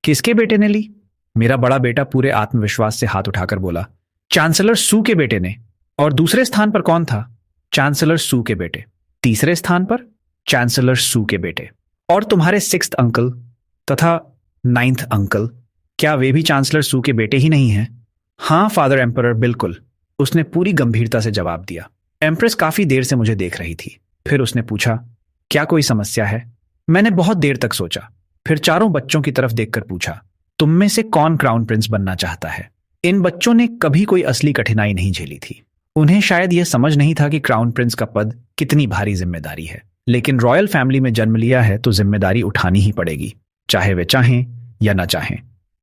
किसके बेटे ने ली? मेरा बड़ा बेटा पूरे आत्मविश्वास से हाथ उठाकर बोला, चांसलर सू के बेटे ने। और दूसरे स्थान पर कौन था? चांसलर सू के बेटे। तीसरे स्थान पर चांसलर सू के बेटे। और तुम्हारे सिक्स्थ अंकल तथा नाइन्थ अंकल, क्या वे भी चांसलर सू के बेटे ही नहीं हैं? हाँ फादर एम्परर, बिल्कुल, उसने पूरी गंभीरता से जवाब दिया। एम्प्रेस काफी देर से मुझे देख रही थी। फिर उसने पूछा, क्या कोई समस्या है? मैंने बहुत देर तक सोचा, फिर चारों बच्चों की तरफ देखकर पूछा, तुम में से कौन क्राउन प्रिंस बनना चाहता है? इन बच्चों ने कभी कोई असली कठिनाई नहीं झेली थी। उन्हें शायद यह समझ नहीं था कि क्राउन प्रिंस का पद कितनी भारी जिम्मेदारी है, लेकिन रॉयल फैमिली में जन्म लिया है तो जिम्मेदारी उठानी ही पड़ेगी, चाहे वे चाहें या ना चाहें।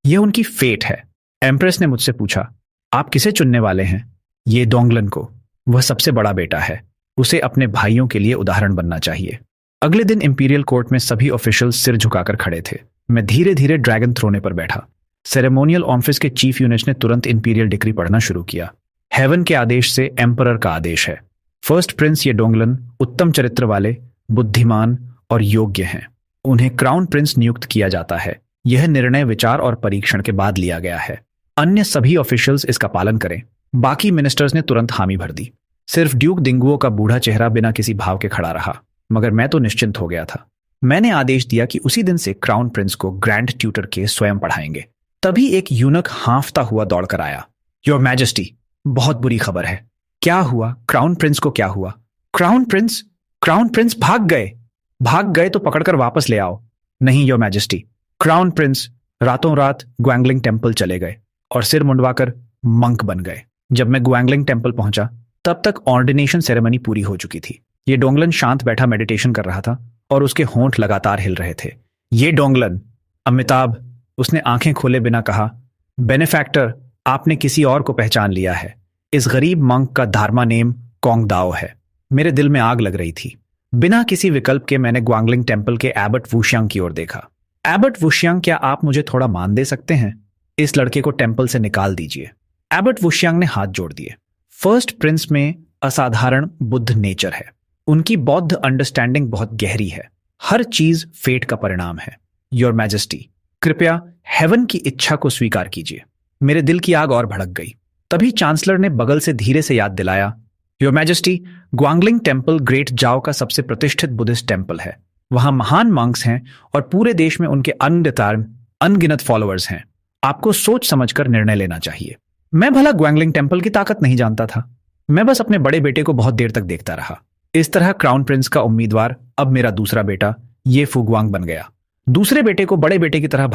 यह उनकी फेट है। एम्प्रेस ने मुझसे पूछा, आप किसे चुनने वाले हैं? ये डोंगलन को। वह सबसे बड़ा बेटा है, उसे अपने भाइयों के लिए उदाहरण बनना चाहिए। अगले दिन इंपीरियल कोर्ट में सभी ऑफिशियल सिर झुकाकर खड़े थे। मैं धीरे धीरे ड्रैगन थ्रोने पर बैठा। सेरेमोनियल ऑफिस के चीफ यूनिट ने तुरंत इंपीरियल डिक्री पढ़ना शुरू किया। हेवन के आदेश से एम्परर का आदेश है। फर्स्ट प्रिंस ये डोंगलन उत्तम चरित्र वाले, बुद्धिमान और योग्य हैं। उन्हें क्राउन प्रिंस नियुक्त किया जाता है। यह निर्णय विचार और परीक्षण के बाद लिया गया है। अन्य सभी ऑफिशियल्स इसका पालन करें। बाकी मिनिस्टर्स ने तुरंत हामी भर दी। सिर्फ ड्यूक दिंगुओ का बूढ़ा चेहरा बिना किसी भाव के खड़ा रहा, मगर मैं तो निश्चिंत हो गया था। मैंने आदेश दिया कि उसी दिन से क्राउन प्रिंस को ग्रैंड ट्यूटर के स्वयं पढ़ाएंगे। तभी एक यूनक हांफता हुआ दौड़कर आया। योर मैजेस्टी, बहुत बुरी खबर है। क्या हुआ? क्राउन प्रिंस को क्या हुआ? क्राउन प्रिंस भाग गए तो पकड़कर वापस ले आओ। नहीं योर मैजेस्टी, क्राउन प्रिंस रातों रात ग्वैंगलिंग टेम्पल चले गए और सिर मुंडवाकर मंक बन गए। जब मैं ग्वैंगलिंग टेम्पल पहुंचा तब तक ऑर्डिनेशन सेरेमनी पूरी हो चुकी थी। ये डोंगलन शांत बैठा मेडिटेशन कर रहा था और उसके होंठ लगातार हिल रहे थे। ये डोंगलन, अमिताभ, उसने आंखें खोले बिना कहा, बेनेफैक्टर, आपने किसी और को पहचान लिया है। इस गरीब मंक का धार्मा नेम कोंग दाओ है। मेरे दिल में आग लग रही थी। बिना किसी विकल्प के मैंने ग्वांगलिंग टेम्पल के एबट वुशियांग की ओर देखा। एबट वुशियांग, क्या आप मुझे थोड़ा मान दे सकते हैं? इस लड़के को टेम्पल से निकाल दीजिए। एबट वुशियांग ने हाथ जोड़ दिए। फर्स्ट प्रिंस में असाधारण बुद्ध नेचर है। उनकी बौद्ध अंडरस्टैंडिंग बहुत गहरी है। हर चीज फेट का परिणाम है। योर मैजेस्टी, कृपया हेवन की इच्छा को स्वीकार कीजिए। मेरे दिल की आग और भड़क गई। तभी चांसलर ने बगल से धीरे से याद दिलाया, योर मैजेस्टी, ग्वांगलिंग टेम्पल ग्रेट जाओ का सबसे प्रतिष्ठित बुद्धिस्ट टेम्पल है। वहां महान मंक्स हैं और पूरे देश में उनके अनगिनत फॉलोअर्स हैं। आपको सोच समझकर निर्णय लेना चाहिए। मैं भला ग्वांगलिंग टेम्पल की ताकत नहीं जानता था। मैं बस अपने बड़े बेटे को बहुत देर तक देखता रहा। इस तरह क्राउन प्रिंस का उम्मीदवार अब मेरा दूसरा बेटा ये फुगवांग बन गया। दूसरे बेटे को बड़े बेटे की तरह